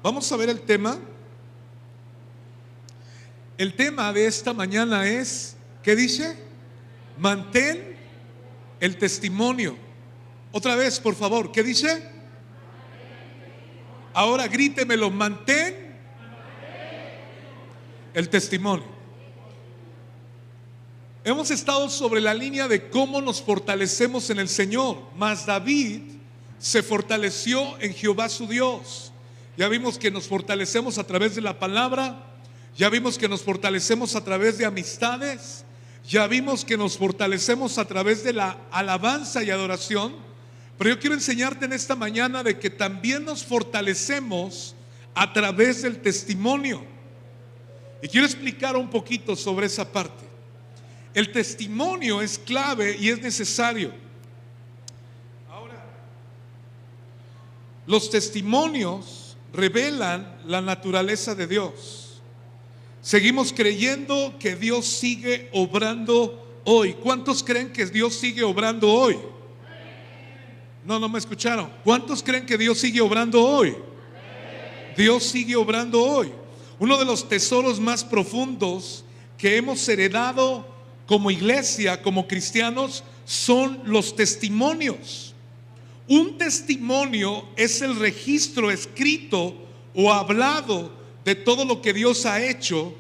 Vamos a ver el tema. El tema de esta mañana es, ¿qué dice? Mantén el testimonio. Otra vez, por favor, ¿qué dice? Ahora grítemelo, mantén el testimonio. Hemos estado sobre la línea de cómo nos fortalecemos en el Señor, mas David se fortaleció en Jehová su Dios. Ya vimos que nos fortalecemos a través de la palabra, ya vimos que nos fortalecemos a través de amistades, ya vimos que nos fortalecemos a través de la alabanza y adoración. Pero yo quiero enseñarte en esta mañana de que también nos fortalecemos a través del testimonio. Y quiero explicar un poquito sobre esa parte. El testimonio es clave y es necesario. Ahora, los testimonios revelan la naturaleza de Dios. Seguimos creyendo que Dios sigue obrando hoy. ¿Cuántos creen que Dios sigue obrando hoy? No me escucharon. ¿Cuántos creen que Dios sigue obrando hoy? Dios sigue obrando hoy. Uno de los tesoros más profundos que hemos heredado como iglesia, como cristianos, son los testimonios. Un testimonio es el registro escrito o hablado de todo lo que Dios ha hecho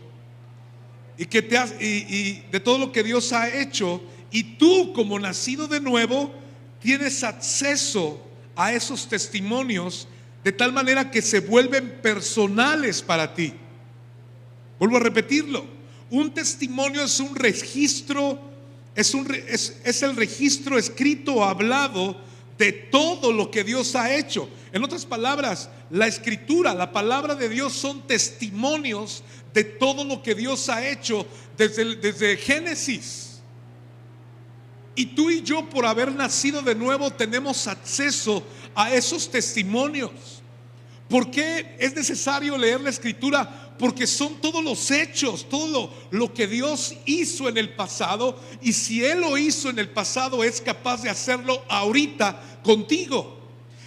y de todo lo que Dios ha hecho, y tú, como nacido de nuevo, tienes acceso a esos testimonios de tal manera que se vuelven personales para ti. Vuelvo a repetirlo. Un testimonio es un registro, es el registro escrito o hablado de todo lo que Dios ha hecho. En otras palabras, la escritura, la palabra de Dios, son testimonios de todo lo que Dios ha hecho desde Génesis. Y tú y yo, por haber nacido de nuevo, tenemos acceso a esos testimonios. ¿Por qué es necesario leer la escritura? Porque son todos los hechos, todo lo que Dios hizo en el pasado. Y si Él lo hizo en el pasado, es capaz de hacerlo ahorita contigo.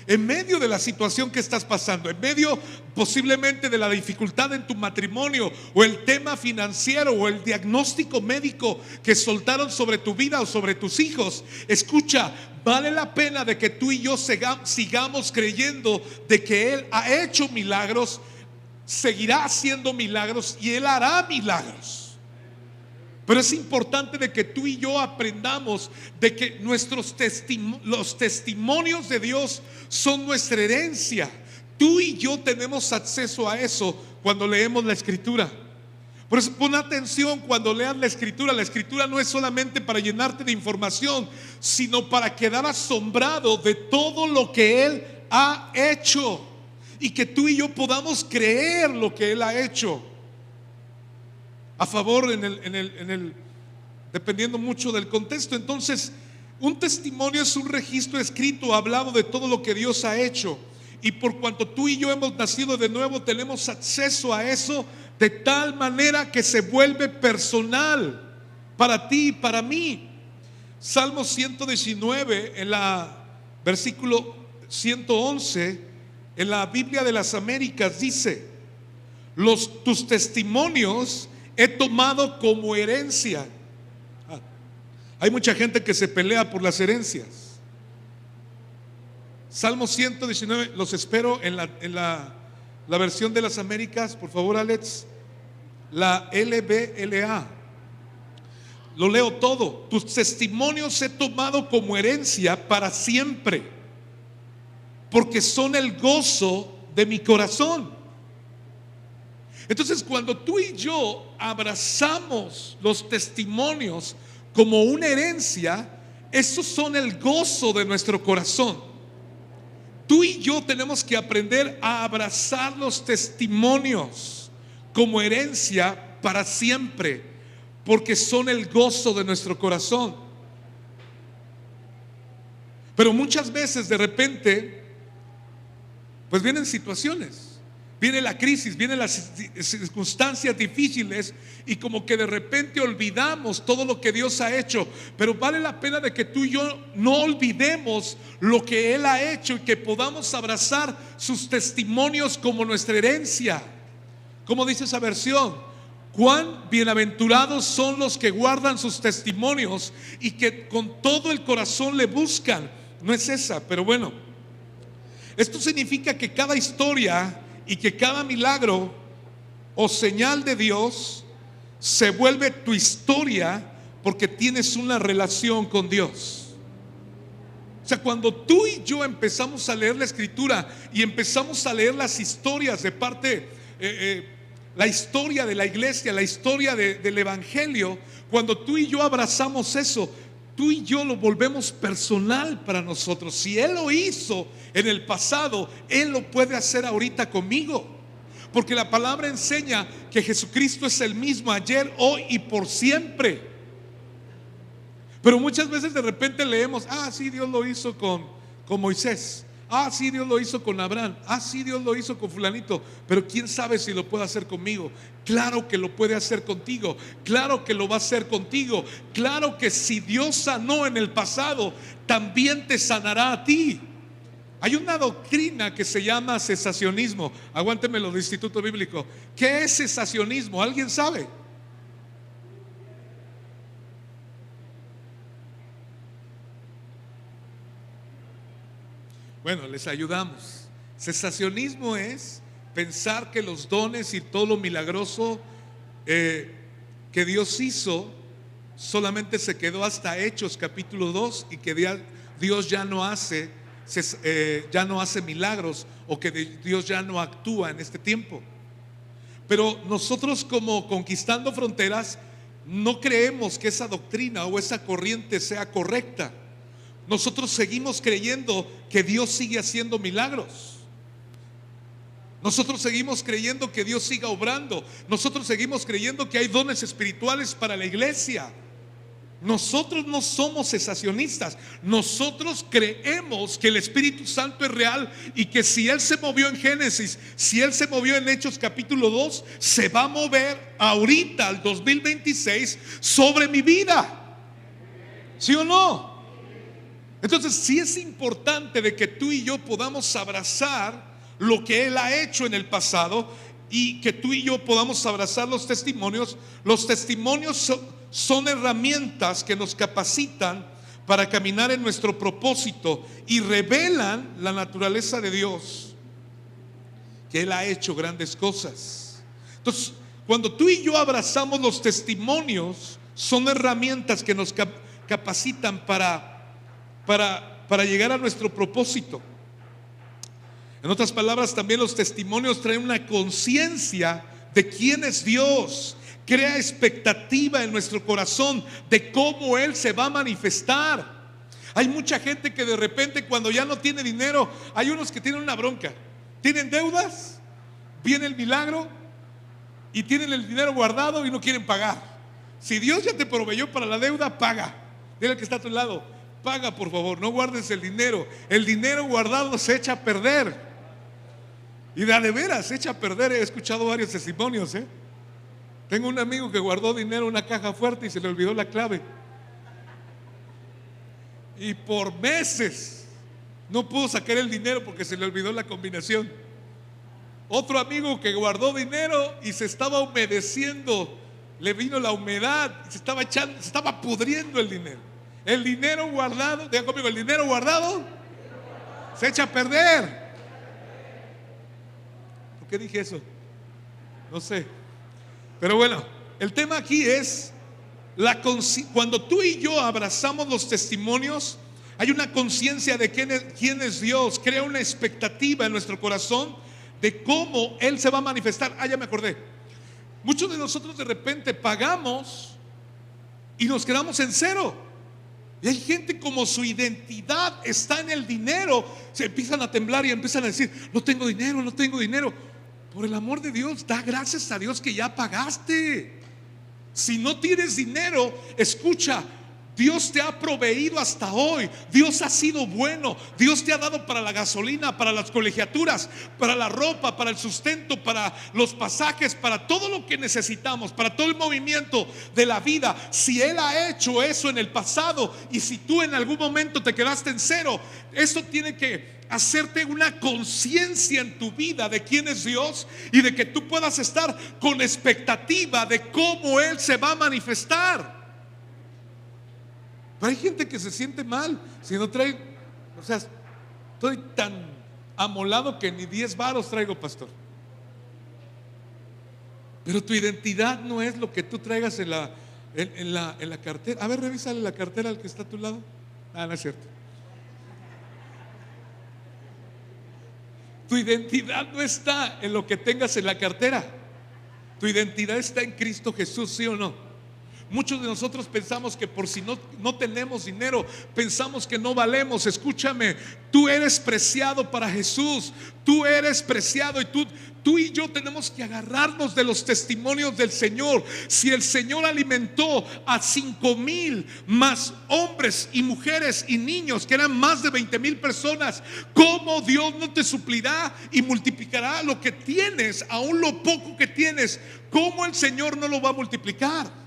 En medio de la situación que estás pasando, en medio posiblemente de la dificultad en tu matrimonio, o el tema financiero, o el diagnóstico médico que soltaron sobre tu vida o sobre tus hijos, escucha, vale la pena de que tú y yo sigamos creyendo de que Él ha hecho milagros, seguirá haciendo milagros y Él hará milagros. Pero es importante de que tú y yo aprendamos de que los testimonios de Dios son nuestra herencia. Tú y yo tenemos acceso a eso cuando leemos la escritura. Por eso pon atención cuando leas la escritura. La escritura no es solamente para llenarte de información, sino para quedar asombrado de todo lo que Él ha hecho, y que tú y yo podamos creer lo que Él ha hecho. A favor dependiendo mucho del contexto. Entonces, un testimonio es un registro escrito, hablado de todo lo que Dios ha hecho. Y por cuanto tú y yo hemos nacido de nuevo, tenemos acceso a eso de tal manera que se vuelve personal para ti y para mí. Salmo 119, en la versículo 111, en la Biblia de las Américas, dice: tus testimonios he tomado como herencia. Hay mucha gente que se pelea por las herencias. Salmo 119, los espero en la versión de las Américas, por favor, Alex. La LBLA. Lo leo todo. Tus testimonios he tomado como herencia para siempre, porque son el gozo de mi corazón. Entonces, cuando tú y yo abrazamos los testimonios como una herencia, esos son el gozo de nuestro corazón. Tú y yo tenemos que aprender a abrazar los testimonios como herencia para siempre, porque son el gozo de nuestro corazón. Pero muchas veces de repente pues vienen situaciones viene la crisis, vienen las circunstancias difíciles y como que de repente olvidamos todo lo que Dios ha hecho. Pero vale la pena de que tú y yo no olvidemos lo que Él ha hecho y que podamos abrazar sus testimonios como nuestra herencia. Como dice esa versión: cuán bienaventurados son los que guardan sus testimonios y que con todo el corazón le buscan. No es esa, pero bueno, esto significa que cada historia y que cada milagro o señal de Dios se vuelve tu historia porque tienes una relación con Dios. O sea, cuando tú y yo empezamos a leer la Escritura y empezamos a leer las historias de parte, la historia de la iglesia, la historia del Evangelio, cuando tú y yo abrazamos eso, tú y yo lo volvemos personal para nosotros. Si Él lo hizo en el pasado, Él lo puede hacer ahorita conmigo, porque la palabra enseña que Jesucristo es el mismo ayer, hoy y por siempre. Pero muchas veces de repente leemos: ah, sí, Dios lo hizo con Moisés. Ah, sí, Dios lo hizo con Abraham. Ah, sí, Dios lo hizo con fulanito. Pero quién sabe si lo puede hacer conmigo. Claro que lo puede hacer contigo. Claro que lo va a hacer contigo. Claro que si Dios sanó en el pasado, también te sanará a ti. Hay una doctrina que se llama cesacionismo. Aguántenmelo, de Instituto Bíblico. ¿Qué es cesacionismo? ¿Alguien sabe? Bueno, les ayudamos. Cesacionismo es pensar que los dones y todo lo milagroso que Dios hizo solamente se quedó hasta Hechos capítulo 2 y que Dios ya no hace milagros, o que Dios ya no actúa en este tiempo. Pero nosotros, como Conquistando Fronteras, no creemos que esa doctrina o esa corriente sea correcta. Nosotros seguimos creyendo que Dios sigue haciendo milagros. Nosotros seguimos creyendo que Dios siga obrando. Nosotros seguimos creyendo que hay dones espirituales para la iglesia. Nosotros no somos cesacionistas. Nosotros creemos que el Espíritu Santo es real y que si Él se movió en Génesis, si Él se movió en Hechos capítulo 2, se va a mover ahorita al 2026 sobre mi vida. ¿Sí o no? Entonces sí es importante de que tú y yo podamos abrazar lo que Él ha hecho en el pasado y que tú y yo podamos abrazar los testimonios. Los testimonios son herramientas que nos capacitan para caminar en nuestro propósito y revelan la naturaleza de Dios, que Él ha hecho grandes cosas. Entonces, cuando tú y yo abrazamos los testimonios, son herramientas que nos capacitan para llegar a nuestro propósito. En otras palabras, también los testimonios traen una conciencia de quién es Dios. Crea expectativa en nuestro corazón de cómo Él se va a manifestar. Hay mucha gente que de repente, cuando ya no tiene dinero, hay unos que tienen una bronca, tienen deudas, viene el milagro y tienen el dinero guardado y no quieren pagar. Si Dios ya te proveyó para la deuda, paga. Dile al que está a tu lado: paga, por favor, no guardes el dinero. El dinero guardado se echa a perder. Y de veras se echa a perder. He escuchado varios testimonios. Tengo un amigo que guardó dinero en una caja fuerte y se le olvidó la clave. Y por meses no pudo sacar el dinero porque se le olvidó la combinación. Otro amigo que guardó dinero y se estaba humedeciendo, le vino la humedad, se estaba pudriendo el dinero. El dinero guardado, diga conmigo, el dinero guardado se echa a perder. ¿Por qué dije eso? No sé. Pero bueno, el tema aquí es cuando tú y yo abrazamos los testimonios, hay una conciencia de quién es Dios. Crea una expectativa en nuestro corazón de cómo Él se va a manifestar. Ya me acordé. Muchos de nosotros de repente pagamos y nos quedamos en cero. Y hay gente, como su identidad está en el dinero, se empiezan a temblar y empiezan a decir: no tengo dinero, no tengo dinero. Por el amor de Dios, da gracias a Dios que ya pagaste. Si no tienes dinero, escucha, Dios te ha proveído hasta hoy. Dios ha sido bueno. Dios te ha dado para la gasolina, para las colegiaturas, para la ropa, para el sustento, para los pasajes, para todo lo que necesitamos, para todo el movimiento de la vida. Si Él ha hecho eso en el pasado, y si tú en algún momento te quedaste en cero, eso tiene que hacerte una conciencia en tu vida de quién es Dios, y de que tú puedas estar con expectativa de cómo Él se va a manifestar. Pero hay gente que se siente mal si no trae, o sea, estoy tan amolado que ni 10 varos traigo, pastor. Pero tu identidad no es lo que tú traigas en la cartera. A ver, revísale la cartera al que está a tu lado. No es cierto. Tu identidad no está en lo que tengas en la cartera. Tu identidad está en Cristo Jesús, ¿sí o no? Muchos de nosotros pensamos que por si no tenemos dinero, pensamos que no valemos. Escúchame, tú eres preciado para Jesús. Tú eres preciado, y tú y yo tenemos que agarrarnos de los testimonios del Señor. Si el Señor alimentó a 5,000 más hombres y mujeres y niños, que eran más de 20,000 personas, ¿cómo Dios no te suplirá y multiplicará lo que tienes, aún lo poco que tienes? ¿Cómo el Señor no lo va a multiplicar?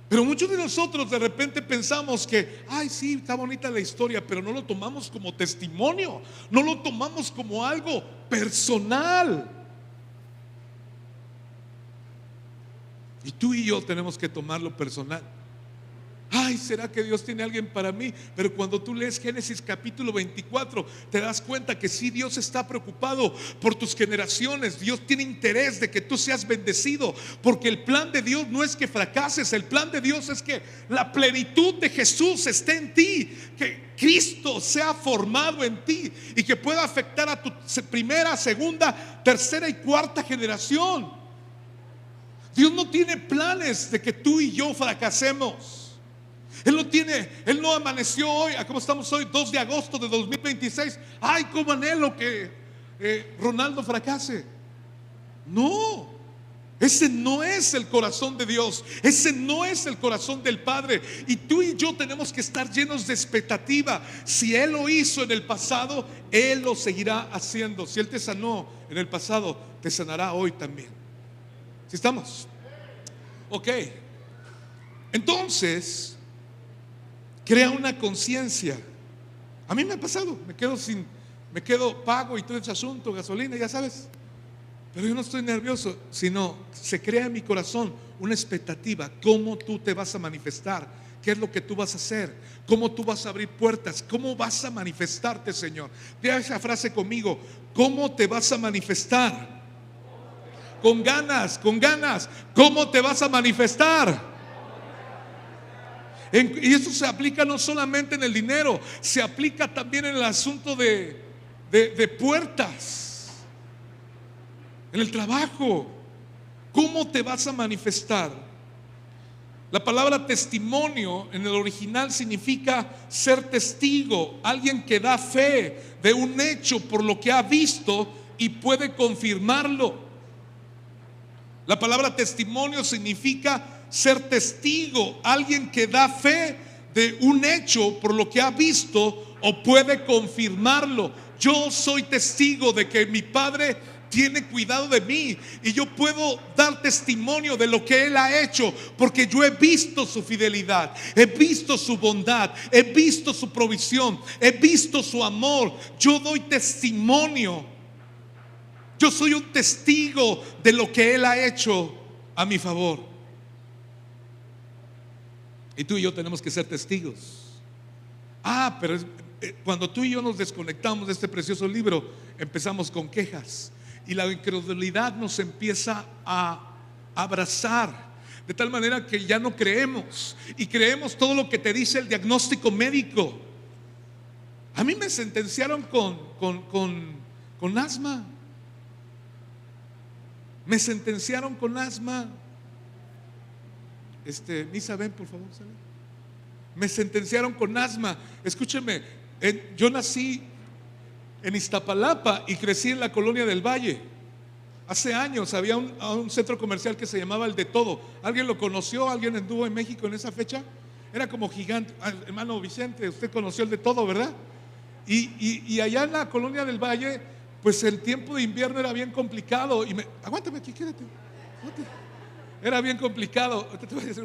Pero muchos de nosotros de repente pensamos que, ay, sí, está bonita la historia, pero no lo tomamos como testimonio, no lo tomamos como algo personal. Y tú y yo tenemos que tomarlo personal. Ay, ¿será que Dios tiene alguien para mí? Pero cuando tú lees Génesis capítulo 24, te das cuenta que sí, Dios está preocupado por tus generaciones. Dios tiene interés de que tú seas bendecido, porque el plan de Dios no es que fracases. El plan de Dios es que la plenitud de Jesús esté en ti, que Cristo sea formado en ti y que pueda afectar a tu primera, segunda, tercera y cuarta generación. Dios no tiene planes de que tú y yo fracasemos. Él no amaneció hoy, ¿cómo estamos hoy? 2 de agosto de 2026. Ay, cómo anhelo que Ronaldo fracase. No, ese no es el corazón de Dios. Ese no es el corazón del Padre. Y tú y yo tenemos que estar llenos de expectativa. Si Él lo hizo en el pasado, Él lo seguirá haciendo. Si Él te sanó en el pasado, te sanará hoy también. ¿Sí estamos? Ok. Entonces, crea una conciencia. A mí me ha pasado, me quedo pago y todo ese asunto, gasolina, ya sabes. Pero yo no estoy nervioso, sino se crea en mi corazón una expectativa. ¿Cómo tú te vas a manifestar? ¿Qué es lo que tú vas a hacer? ¿Cómo tú vas a abrir puertas? ¿Cómo vas a manifestarte, Señor? Diga esa frase conmigo. ¿Cómo te vas a manifestar? Con ganas, con ganas. ¿Cómo te vas a manifestar? Y eso se aplica no solamente en el dinero, se aplica también en el asunto de puertas, en el trabajo. ¿Cómo te vas a manifestar? La palabra testimonio en el original significa ser testigo, alguien que da fe de un hecho por lo que ha visto y puede confirmarlo. La palabra testimonio significa ser testigo, alguien que da fe de un hecho por lo que ha visto o puede confirmarlo. Yo soy testigo de que mi Padre tiene cuidado de mí, y yo puedo dar testimonio de lo que Él ha hecho, porque yo he visto su fidelidad, he visto su bondad, he visto su provisión, he visto su amor. Yo doy testimonio. Yo soy un testigo de lo que Él ha hecho a mi favor. Y tú y yo tenemos que ser testigos. Pero cuando tú y yo nos desconectamos de este precioso libro, empezamos con quejas, y la incredulidad nos empieza a abrazar, de tal manera que ya no creemos, y creemos todo lo que te dice el diagnóstico médico. A mí me sentenciaron con asma. Me sentenciaron con asma. Misa, ven por favor, ¿sale? Me sentenciaron con asma. Escúcheme, yo nací en Iztapalapa y crecí en la colonia del Valle. Hace años había un centro comercial que se llamaba El de Todo. ¿Alguien lo conoció? ¿Alguien anduvo en México en esa fecha? era como gigante. Hermano Vicente, usted conoció el de todo, ¿verdad? Y allá en la Colonia del Valle, pues el tiempo de invierno era bien complicado. Aguántame aquí, quédate. Era bien complicado. Te voy a hacer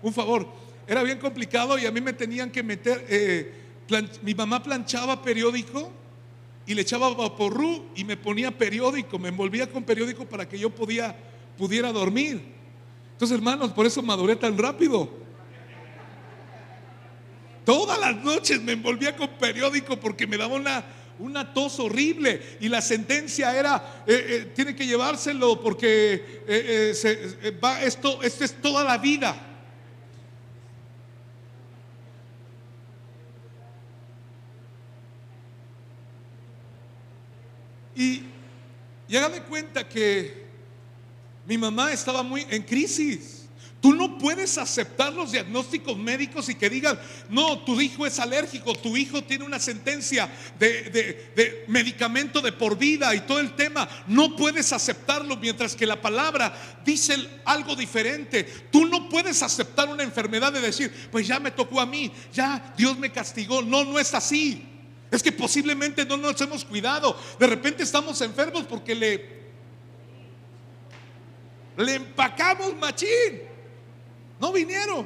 un favor. Era bien complicado y a mí me tenían que meter, mi mamá planchaba periódico y le echaba vaporru y me ponía periódico, me envolvía con periódico para que yo pudiera dormir. Entonces, hermanos, por eso maduré tan rápido. Todas las noches me envolvía con periódico porque me daba una tos horrible y la sentencia era tiene que llevárselo porque esto es toda la vida. Y hágame cuenta que mi mamá estaba muy en crisis. Tú no puedes aceptar los diagnósticos médicos y que digan, no, tu hijo es alérgico, tu hijo tiene una sentencia de medicamento de por vida y todo el tema. No puedes aceptarlo mientras que la palabra dice algo diferente. Tú no puedes aceptar una enfermedad de decir, pues ya me tocó a mí, ya Dios me castigó. No, no es así. Es que posiblemente no nos hemos cuidado. De repente estamos enfermos porque le empacamos machín. No vinieron.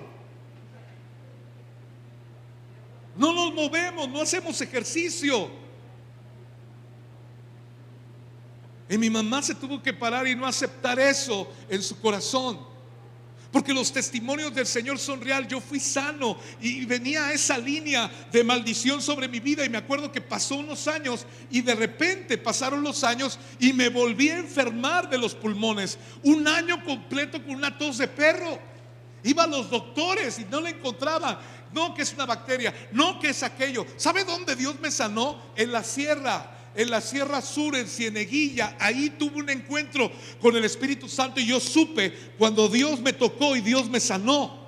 No nos movemos, no hacemos ejercicio. Y mi mamá se tuvo que parar y no aceptar eso en su corazón. Porque los testimonios del Señor son real. Yo fui sano y venía esa línea de maldición sobre mi vida. Y me acuerdo que pasó unos años y de repente pasaron los años y me volví a enfermar de los pulmones. Un año completo con una tos de perro. Iba a los doctores y no le encontraban. No, que es una bacteria, no, que es aquello. ¿Sabe dónde Dios me sanó? En la sierra sur, en Cieneguilla. Ahí tuve un encuentro con el Espíritu Santo y yo supe cuando Dios me tocó y Dios me sanó.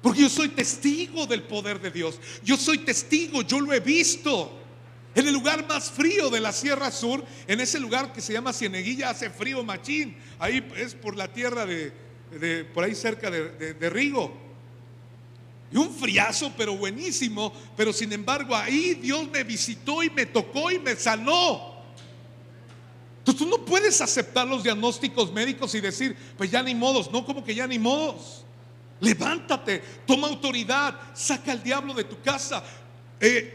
Porque yo soy testigo del poder de Dios. Yo soy testigo, yo lo he visto. En el lugar más frío de la Sierra Sur, en ese lugar que se llama Cieneguilla, hace frío machín. Ahí es por la tierra por ahí cerca de Rigo. Y un friazo, pero buenísimo. Pero sin embargo ahí Dios me visitó y me tocó y me sanó. Entonces tú no puedes aceptar los diagnósticos médicos y decir, pues ya ni modos. No, como que ya ni modos. Levántate, toma autoridad, saca al diablo de tu casa,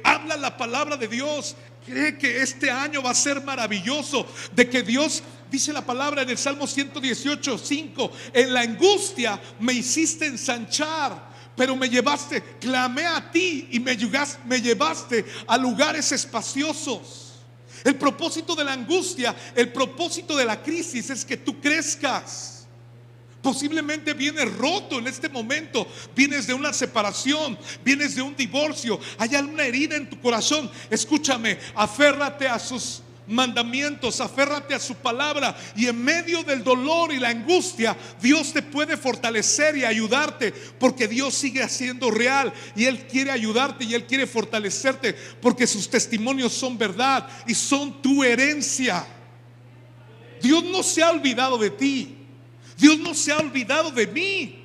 habla la palabra de Dios. Cree que este año va a ser maravilloso, de que Dios, dice la palabra en el Salmo 118:5, en la angustia me hiciste ensanchar, pero me llevaste, clamé a ti y me llevaste a lugares espaciosos. El propósito de la angustia, el propósito de la crisis es que tú crezcas. Posiblemente vienes roto en este momento, vienes de una separación, vienes de un divorcio, hay alguna herida en tu corazón. Escúchame, aférrate a sus mandamientos, aférrate a su palabra, y en medio del dolor y la angustia Dios te puede fortalecer y ayudarte, porque Dios sigue siendo real y Él quiere ayudarte y Él quiere fortalecerte, porque sus testimonios son verdad y son tu herencia. Dios no se ha olvidado de ti. Dios no se ha olvidado de mí.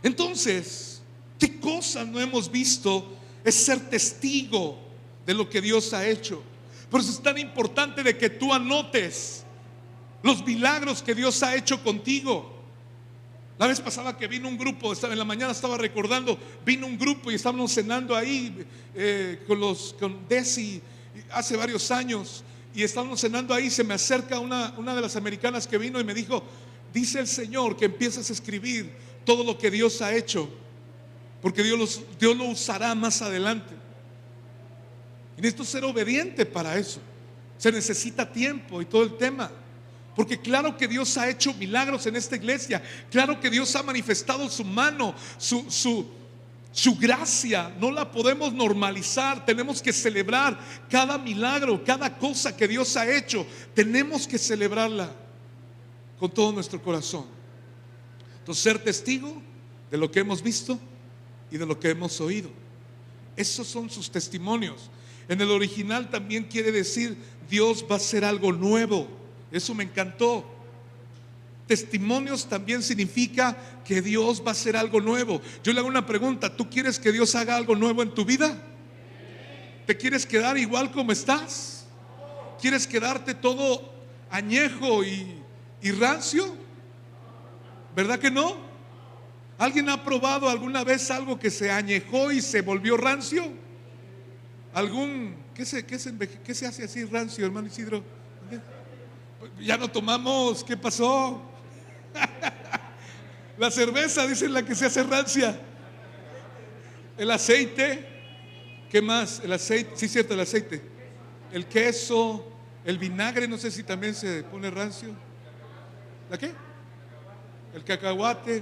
Entonces, ¿qué cosa no hemos visto? Es ser testigo de lo que Dios ha hecho. Por eso es tan importante de que tú anotes los milagros que Dios ha hecho contigo. La vez pasada que vino un grupo, en la mañana estaba recordando, vino un grupo y estábamos cenando ahí con Desi hace varios años. Y estábamos cenando ahí, se me acerca una de las americanas que vino y me dijo, dice el Señor que empieces a escribir todo lo que Dios ha hecho, porque Dios lo usará más adelante. Y necesito ser obediente para eso. Se necesita tiempo y todo el tema. Porque claro que Dios ha hecho milagros en esta iglesia. Claro que Dios ha manifestado su mano, su gracia. No la podemos normalizar. Tenemos que celebrar cada milagro, cada cosa que Dios ha hecho. Tenemos que celebrarla con todo nuestro corazón. Entonces, ser testigo de lo que hemos visto y de lo que hemos oído. Esos son sus testimonios. En el original también quiere decir Dios va a hacer algo nuevo. Eso me encantó. Testimonios también significa que Dios va a hacer algo nuevo. Yo le hago una pregunta: ¿tú quieres que Dios haga algo nuevo en tu vida? ¿Te quieres quedar igual como estás? ¿Quieres quedarte todo añejo y rancio? ¿Verdad que no? ¿Alguien ha probado alguna vez algo que se añejó y se volvió rancio? ¿Qué se hace así rancio, hermano Isidro? Ya no tomamos, ¿qué pasó? La cerveza, dicen, la que se hace rancia. El aceite, ¿qué más? El aceite, sí, cierto, el aceite. El queso, el vinagre, no sé si también se pone rancio. ¿La qué? El cacahuate.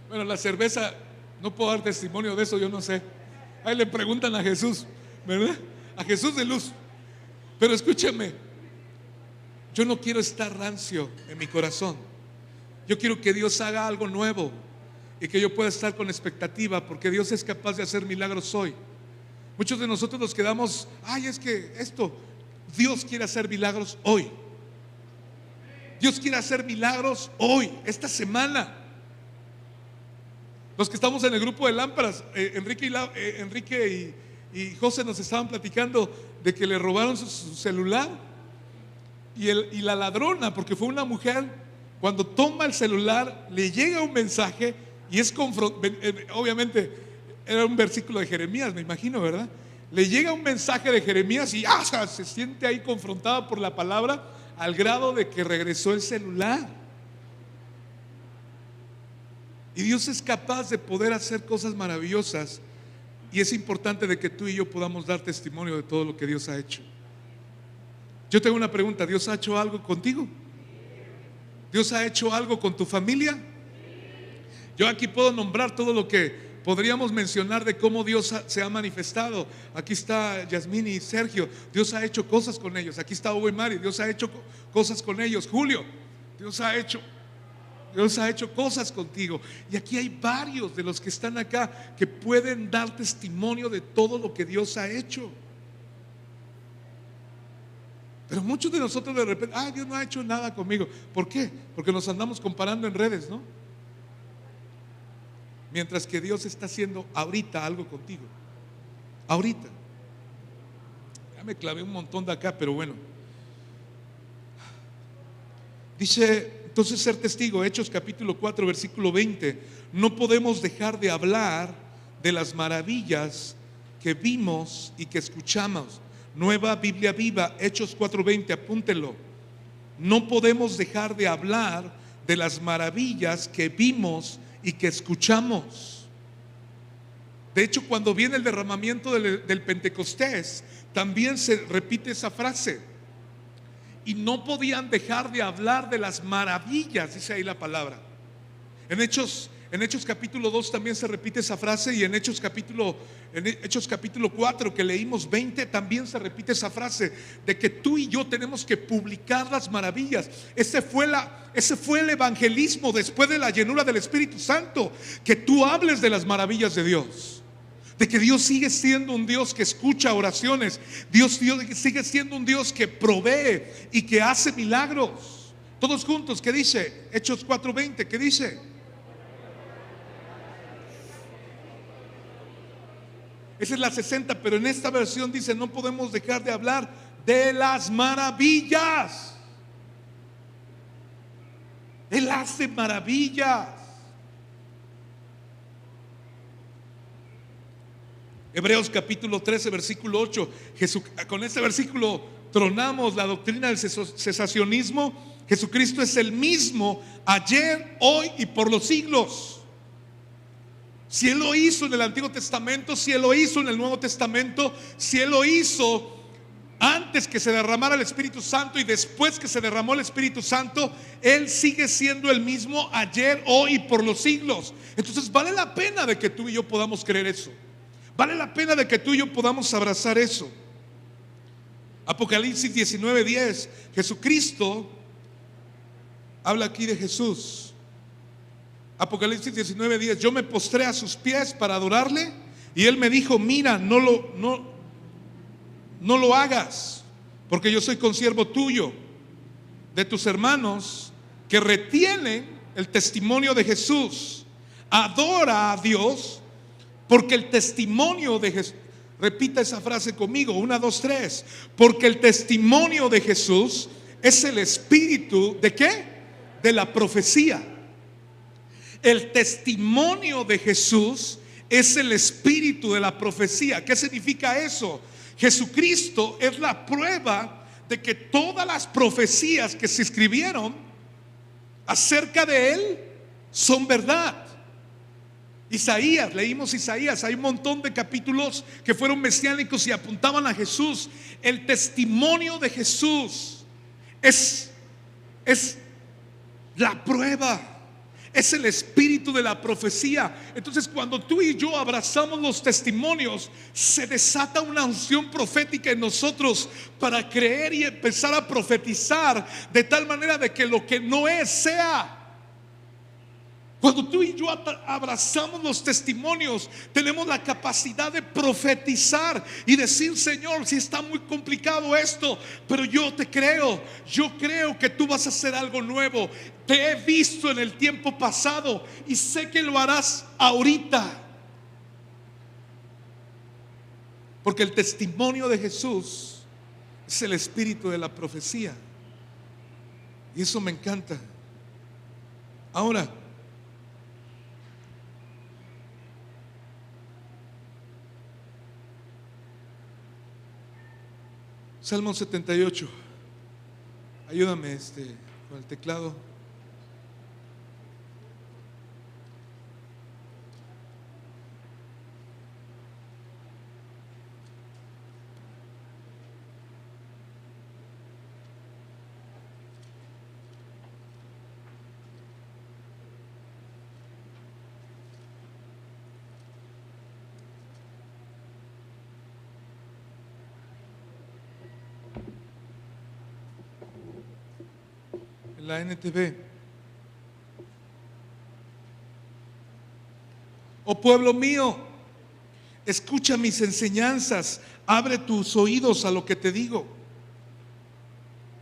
Bueno, la cerveza, no puedo dar testimonio de eso, yo no sé. Ahí le preguntan a Jesús, ¿verdad? A Jesús de luz. Pero escúcheme, yo no quiero estar rancio en mi corazón. Yo quiero que Dios haga algo nuevo y que yo pueda estar con expectativa, porque Dios es capaz de hacer milagros hoy. Muchos de nosotros nos quedamos, ay, es que Dios quiere hacer milagros hoy. Dios quiere hacer milagros hoy, esta semana. Los que estamos en el grupo de lámparas, Enrique y José nos estaban platicando de que le robaron su celular y la ladrona, porque fue una mujer, cuando toma el celular le llega un mensaje y obviamente era un versículo de Jeremías, me imagino, ¿verdad? Le llega un mensaje de Jeremías y se siente ahí confrontada por la palabra, al grado de que regresó el celular. Y Dios es capaz de poder hacer cosas maravillosas, y es importante de que tú y yo podamos dar testimonio de todo lo que Dios ha hecho. Yo tengo una pregunta: ¿Dios ha hecho algo contigo? ¿Dios ha hecho algo con tu familia? Yo aquí puedo nombrar todo lo que podríamos mencionar de cómo Dios se ha manifestado. Aquí está Yasmín y Sergio, Dios ha hecho cosas con ellos. Aquí está Hugo y Mari, Dios ha hecho cosas con ellos. Julio, Dios ha hecho cosas contigo. Y aquí hay varios de los que están acá que pueden dar testimonio de todo lo que Dios ha hecho. Pero muchos de nosotros de repente, Dios no ha hecho nada conmigo. ¿Por qué? Porque nos andamos comparando en redes, ¿no? Mientras que Dios está haciendo ahorita algo contigo. Ahorita. Ya me clavé un montón de acá, pero bueno. Dice entonces ser testigo, Hechos capítulo 4 versículo 20: no podemos dejar de hablar de las maravillas que vimos y que escuchamos. Nueva Biblia Viva, Hechos 4:20, apúntenlo. No podemos dejar de hablar de las maravillas que vimos y que escuchamos. De hecho, cuando viene el derramamiento del Pentecostés, también se repite esa frase. Y no podían dejar de hablar de las maravillas, dice ahí la palabra. En Hechos capítulo 2 también se repite esa frase, y en Hechos capítulo 4 que leímos 20 también se repite esa frase de que tú y yo tenemos que publicar las maravillas. Ese fue el evangelismo después de la llenura del Espíritu Santo, que tú hables de las maravillas de Dios, de que Dios sigue siendo un Dios que escucha oraciones, Dios sigue siendo un Dios que provee y que hace milagros. Todos juntos, ¿qué dice? Hechos 4:20, ¿qué dice? Esa es la 60, pero en esta versión dice: no podemos dejar de hablar de las maravillas. Él hace maravillas. Hebreos capítulo 13 versículo 8. Con este versículo tronamos la doctrina del cesacionismo. Jesucristo es el mismo ayer, hoy y por los siglos. Si Él lo hizo en el Antiguo Testamento, si Él lo hizo en el Nuevo Testamento, si Él lo hizo antes que se derramara el Espíritu Santo y después que se derramó el Espíritu Santo, Él sigue siendo el mismo ayer, hoy y por los siglos. Entonces vale la pena de que tú y yo podamos creer eso. Vale la pena de que tú y yo podamos abrazar eso. Apocalipsis 19:10. Jesucristo habla aquí de Jesús. Apocalipsis 19:10: yo me postré a sus pies para adorarle, y Él me dijo: mira, no lo hagas, porque yo soy consiervo tuyo de tus hermanos que retienen el testimonio de Jesús. Adora a Dios, porque el testimonio de Jesús, repita esa frase conmigo, 1, 2, 3, porque el testimonio de Jesús es el espíritu ¿de qué? De la profecía. El testimonio de Jesús es el espíritu de la profecía. ¿Qué significa eso? Jesucristo es la prueba de que todas las profecías que se escribieron acerca de Él son verdad. Isaías, leímos Isaías, hay un montón de capítulos que fueron mesiánicos y apuntaban a Jesús. El testimonio de Jesús es la prueba. Es el espíritu de la profecía. Entonces, cuando tú y yo abrazamos los testimonios, se desata una unción profética en nosotros para creer y empezar a profetizar de tal manera de que lo que no es sea. Cuando tú y yo abrazamos los testimonios, tenemos la capacidad de profetizar y decir: Señor, si está muy complicado esto, pero yo te creo, yo creo que tú vas a hacer algo nuevo. Te he visto en el tiempo pasado y sé que lo harás ahorita. Porque el testimonio de Jesús es el espíritu de la profecía. Y eso me encanta. Ahora, Salmo 78. Ayúdame con el teclado. La NTV. Oh pueblo mío, escucha mis enseñanzas, abre tus oídos a lo que te digo,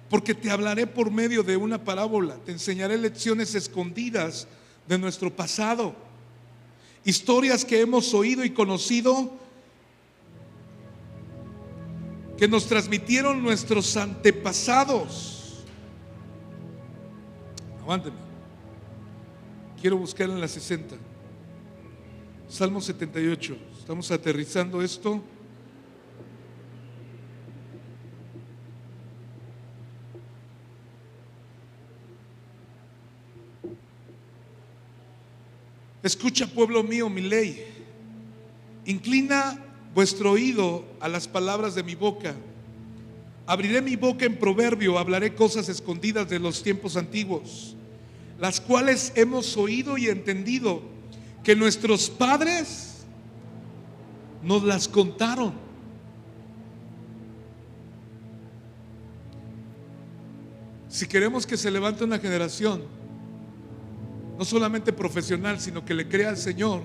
porque te hablaré por medio de una parábola, te enseñaré lecciones escondidas de nuestro pasado, historias que hemos oído y conocido, que nos transmitieron nuestros antepasados. Aguántame, quiero buscar en la 60. Salmo 78. Estamos aterrizando esto. Escucha, pueblo mío, mi ley. Inclina vuestro oído a las palabras de mi boca. Abriré mi boca en proverbio, hablaré cosas escondidas de los tiempos antiguos, las cuales hemos oído y entendido, que nuestros padres nos las contaron. Si queremos que se levante una generación, no solamente profesional, sino que le crea al Señor,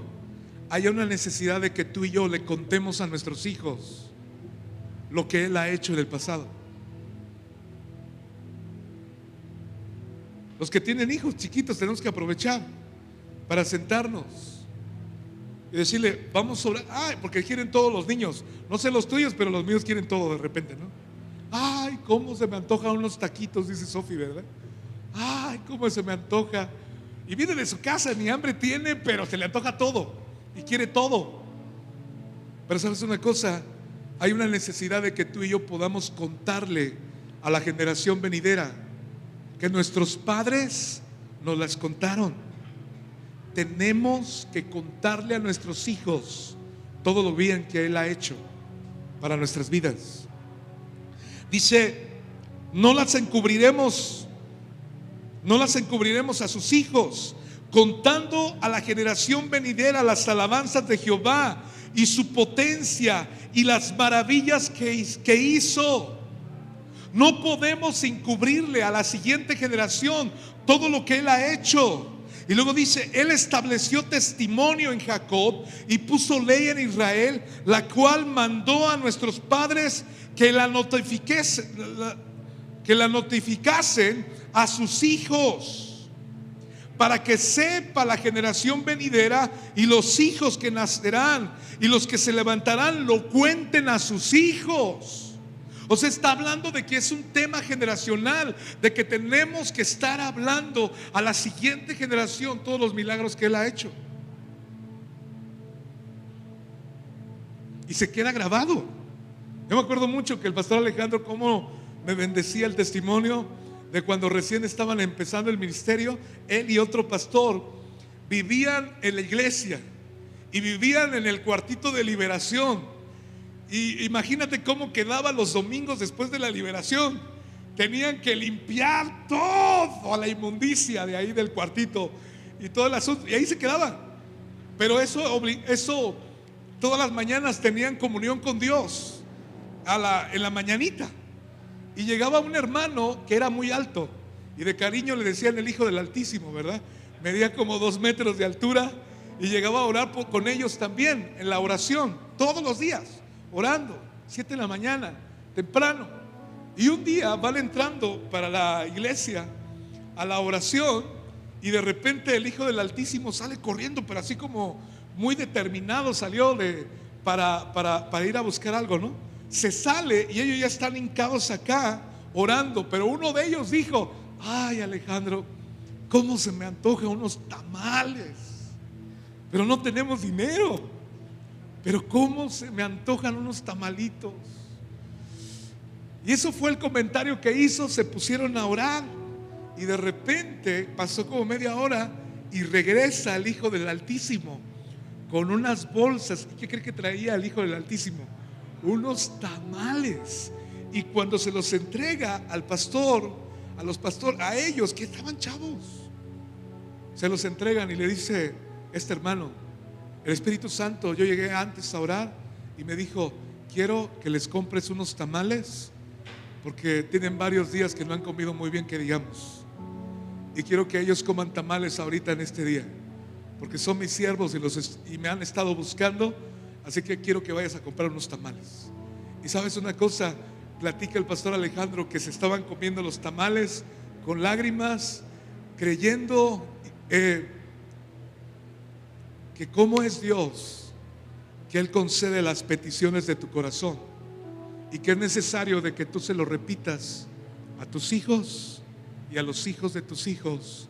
hay una necesidad de que tú y yo le contemos a nuestros hijos lo que Él ha hecho en el pasado. Los que tienen hijos chiquitos tenemos que aprovechar para sentarnos y decirle: vamos sobre, porque quieren todos los niños, no sé los tuyos, pero los míos quieren todo de repente, ¿no? Ay, cómo se me antojan unos taquitos, dice Sofi, ¿verdad? Ay, cómo se me antoja. Y viene de su casa, ni hambre tiene, pero se le antoja todo y quiere todo. Pero sabes una cosa, hay una necesidad de que tú y yo podamos contarle a la generación venidera que nuestros padres nos las contaron. Tenemos que contarle a nuestros hijos todo lo bien que Él ha hecho para nuestras vidas. Dice: no las encubriremos a sus hijos, contando a la generación venidera las alabanzas de Jehová y su potencia y las maravillas que hizo. No podemos encubrirle a la siguiente generación todo lo que Él ha hecho. Y luego dice: Él estableció testimonio en Jacob y puso ley en Israel, la cual mandó a nuestros padres que la que la notificasen a sus hijos, para que sepa la generación venidera y los hijos que nacerán y los que se levantarán lo cuenten a sus hijos. O sea, está hablando de que es un tema generacional, de que tenemos que estar hablando a la siguiente generación todos los milagros que Él ha hecho. Y se queda grabado. Yo me acuerdo mucho que el pastor Alejandro cómo me bendecía el testimonio de cuando recién estaban empezando el ministerio. Él y otro pastor vivían en la iglesia y vivían en el cuartito de liberación. Y imagínate cómo quedaba los domingos después de la liberación. Tenían que limpiar toda la inmundicia de ahí del cuartito y todo el asunto, y ahí se quedaban. Pero eso todas las mañanas tenían comunión con Dios en la mañanita. Y llegaba un hermano que era muy alto y de cariño le decían el Hijo del Altísimo, ¿verdad? Medía como 2 metros de altura y llegaba a orar con ellos también en la oración, todos los días, orando, 7 de la mañana, temprano. Y un día van entrando para la iglesia a la oración y de repente el Hijo del Altísimo sale corriendo, pero así como muy determinado salió para ir a buscar algo, ¿no? Se sale y ellos ya están hincados acá orando, pero uno de ellos dijo: ay, Alejandro, cómo se me antojan unos tamales, pero no tenemos dinero, pero cómo se me antojan unos tamalitos. Y eso fue el comentario que hizo. Se pusieron a orar y de repente pasó como media hora y regresa el Hijo del Altísimo con unas bolsas. ¿Qué cree que traía el Hijo del Altísimo? Unos tamales. Y cuando se los entrega al pastor, a ellos que estaban chavos, se los entregan y le dice este hermano: el Espíritu Santo, yo llegué antes a orar y me dijo: quiero que les compres unos tamales porque tienen varios días que no han comido muy bien, que digamos, y quiero que ellos coman tamales ahorita en este día, porque son mis siervos y me han estado buscando. Así que quiero que vayas a comprar unos tamales. Y sabes una cosa, platica el pastor Alejandro que se estaban comiendo los tamales con lágrimas, creyendo que cómo es Dios, que Él concede las peticiones de tu corazón y que es necesario de que tú se lo repitas a tus hijos y a los hijos de tus hijos,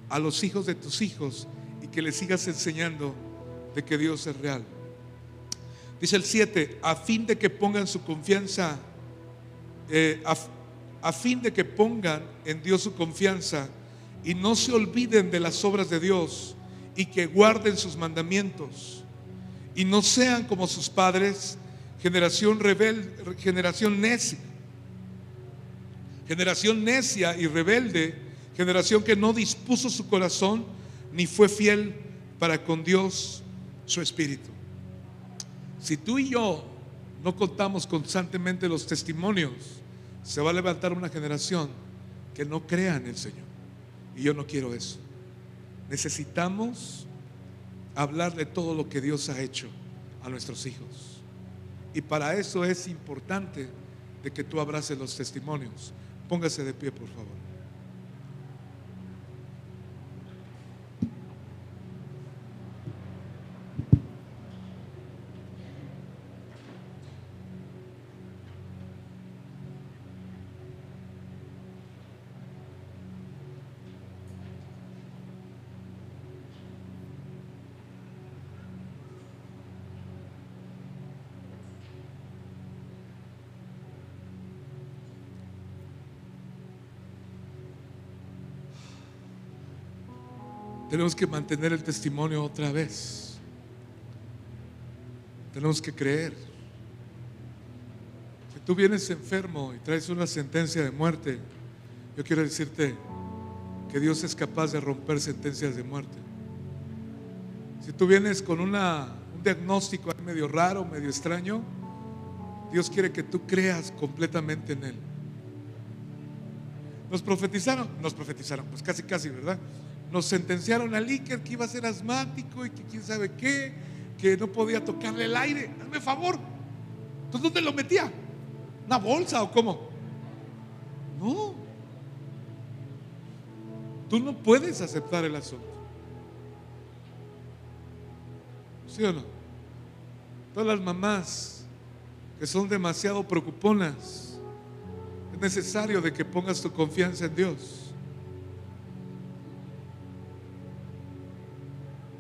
a los hijos de tus hijos, y que les sigas enseñando de que Dios es real. Dice el 7: a fin de que pongan su confianza, a fin de que pongan en Dios su confianza y no se olviden de las obras de Dios, y que guarden sus mandamientos y no sean como sus padres, generación rebelde, generación necia y rebelde, generación que no dispuso su corazón ni fue fiel para con Dios su espíritu. Si tú y yo no contamos constantemente los testimonios, se va a levantar una generación que no crea en el Señor. Y yo no quiero eso. Necesitamos hablar de todo lo que Dios ha hecho a nuestros hijos. Y para eso es importante de que tú abraces los testimonios. Póngase de pie, por favor. Tenemos que mantener el testimonio otra vez. Tenemos que creer. Si tú vienes enfermo y traes una sentencia de muerte, yo quiero decirte que Dios es capaz de romper sentencias de muerte. Si tú vienes con un diagnóstico medio raro, medio extraño, Dios quiere que tú creas completamente en Él. Nos profetizaron, pues casi, ¿verdad? Nos sentenciaron al Iker que iba a ser asmático y que quién sabe qué, que no podía tocarle el aire. Hazme favor. Entonces, ¿dónde lo metía? ¿Una bolsa o cómo? No, tú no puedes aceptar el asunto. ¿Sí o no? Todas las mamás que son demasiado preocuponas, es necesario de que pongas tu confianza en Dios.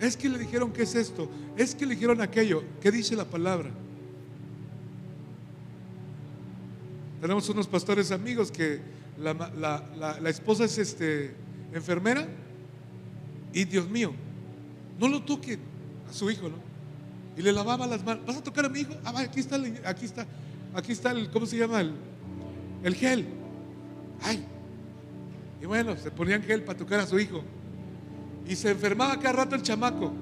Es que le dijeron que es esto, es que le dijeron aquello. ¿Qué dice la palabra? Tenemos unos pastores amigos que la esposa es enfermera, y Dios mío, no lo toque a su hijo, ¿no? Y le lavaba las manos. ¿Vas a tocar a mi hijo? Ah, aquí está, aquí está el, ¿cómo se llama? El gel. Ay. Y bueno, se ponían gel para tocar a su hijo. Y se enfermaba cada rato el chamaco.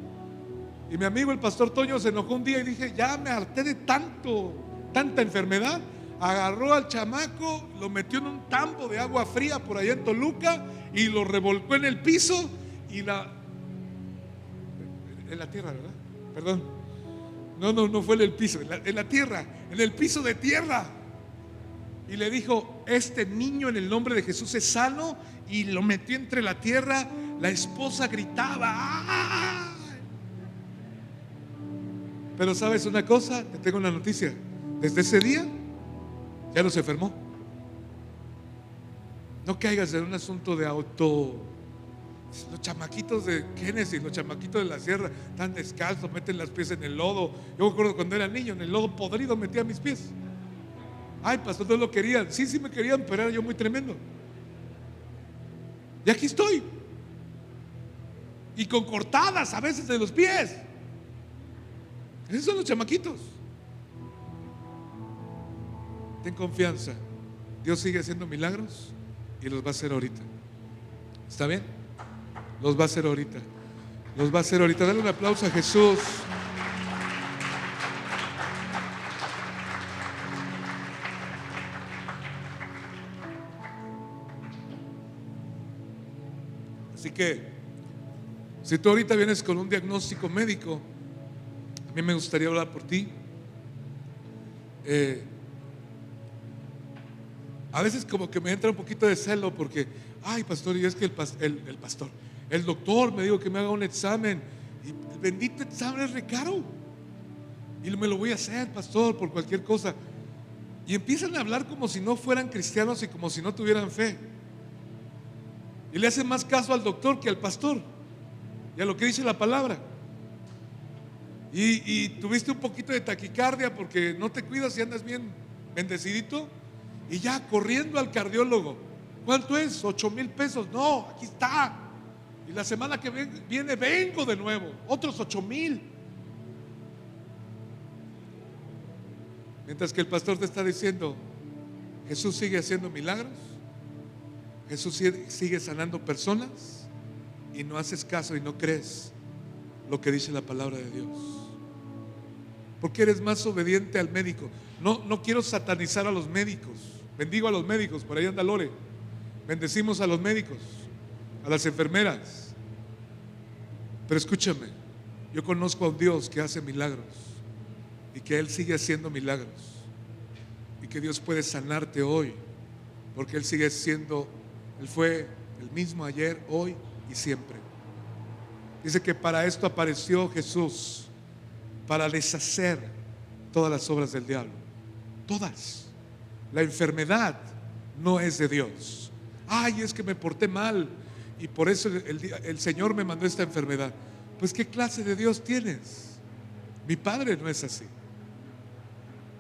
Y mi amigo el pastor Toño se enojó un día y dije, ya me harté de tanta enfermedad. Agarró al chamaco, lo metió en un tambo de agua fría por allá en Toluca y lo revolcó en el piso y en la tierra, ¿verdad? Perdón. No fue en el piso, en la tierra, en el piso de tierra. Y le dijo, este niño en el nombre de Jesús es sano, y lo metió entre la tierra. La esposa gritaba, ¡ay! Pero ¿sabes una cosa? Te tengo una noticia. Desde ese día ya no se enfermó. No caigas en un asunto de auto. Los chamaquitos de Génesis, los chamaquitos de la sierra, están descalzos, meten los pies en el lodo. Yo me acuerdo cuando era niño, en el lodo podrido metía mis pies. Ay, pastor, no lo querían. Sí me querían, pero era yo muy tremendo. Y aquí estoy. Y con cortadas a veces de los pies. Esos son los chamaquitos. Ten confianza. Dios sigue haciendo milagros y los va a hacer ahorita. ¿Está bien? Los va a hacer ahorita. Los va a hacer ahorita. Dale un aplauso a Jesús. Así que, si tú ahorita vienes con un diagnóstico médico, a mí me gustaría hablar por ti. A veces como que me entra un poquito de celo porque, ay, pastor, y es que el doctor me dijo que me haga un examen, y el bendito examen es re caro, y me lo voy a hacer, pastor, por cualquier cosa. Y empiezan a hablar como si no fueran cristianos y como si no tuvieran fe, y le hacen más caso al doctor que al pastor y a lo que dice la palabra. Y tuviste un poquito de taquicardia porque no te cuidas y andas bien bendecidito, y ya corriendo al cardiólogo. ¿Cuánto es? 8,000 pesos. No, aquí está. Y la semana que viene vengo de nuevo, otros 8,000. Mientras que el pastor te está diciendo, Jesús sigue haciendo milagros, Jesús sigue sanando personas, y no haces caso y no crees lo que dice la palabra de Dios, porque eres más obediente al médico. No quiero satanizar a los médicos. Bendigo a los médicos, por ahí anda Lore. Bendecimos a los médicos, a las enfermeras. Pero escúchame, yo conozco a un Dios que hace milagros, y que Él sigue haciendo milagros, y que Dios puede sanarte hoy, porque Él sigue siendo, Él fue el mismo ayer, hoy y siempre. Dice que para esto apareció Jesús, para deshacer todas las obras del diablo. Todas. La enfermedad no es de Dios. Ay, es que me porté mal y por eso el Señor me mandó esta enfermedad. Pues ¿qué clase de Dios tienes? Mi Padre no es así.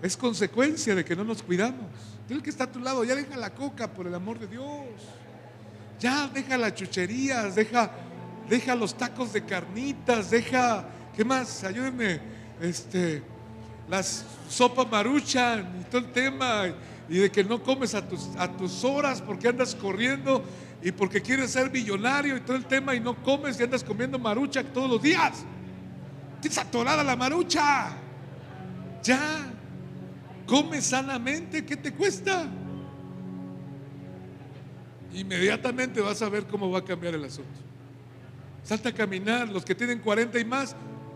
Es consecuencia de que no nos cuidamos. Dile que está a tu lado, ya deja la coca, por el amor de Dios. Ya deja las chucherías, deja los tacos de carnitas, deja, ¿qué más? Ayúdenme, las sopas Maruchan y todo el tema, y de que no comes a tus horas porque andas corriendo y porque quieres ser millonario y todo el tema, y no comes y andas comiendo Maruchan todos los días. Tienes atorada la Marucha. Ya, come sanamente, ¿qué te cuesta? Inmediatamente vas a ver cómo va a cambiar el asunto. Salta a caminar. Los que tienen 40 y más,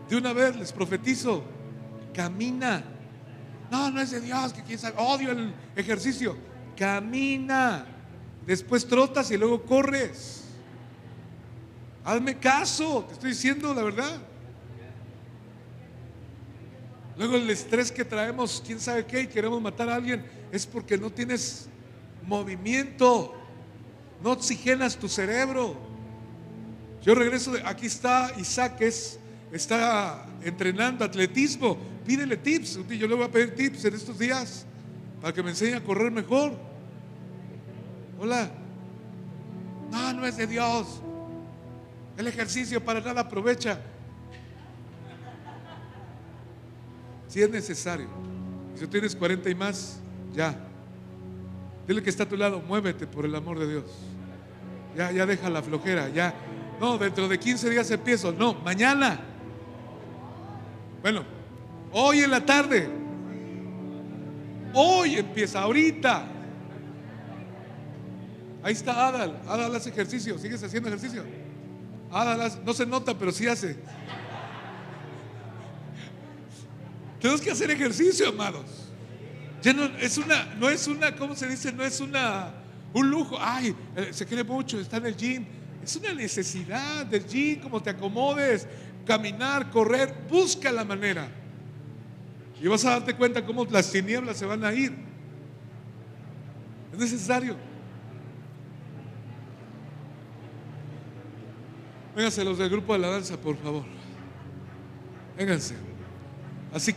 de una vez les profetizo, camina. No es de Dios, que quién sabe, odio el ejercicio. Camina. después trotas y luego corres. Hazme caso, te estoy diciendo la verdad. Luego el estrés que traemos, quién sabe qué, y queremos matar a alguien, es porque no tienes movimiento, no oxigenas tu cerebro. Yo regreso aquí está Isaac, está entrenando atletismo, pídele tips. Yo le voy a pedir tips en estos días para que me enseñe a correr mejor. Hola. No, no es de Dios. El ejercicio para nada aprovecha. Si es necesario. Si tú tienes 40 y más, ya. Dile que está a tu lado, muévete por el amor de Dios. Ya deja la flojera, ya. No, dentro de 15 días empiezo. No, mañana. Bueno, hoy en la tarde. Hoy empieza, ahorita. Ahí está Adal. Adal hace ejercicio. ¿Sigues haciendo ejercicio? Adal no se nota, pero sí hace. Tenemos que hacer ejercicio, amados. Ya no es una, ¿cómo se dice? No es un lujo. Ay, se quiere mucho, está en el gym. Es una necesidad del gym, como te acomodes, caminar, correr, busca la manera. Y vas a darte cuenta cómo las tinieblas se van a ir. Es necesario. Vénganse los del grupo de la danza, por favor. Vénganse. Así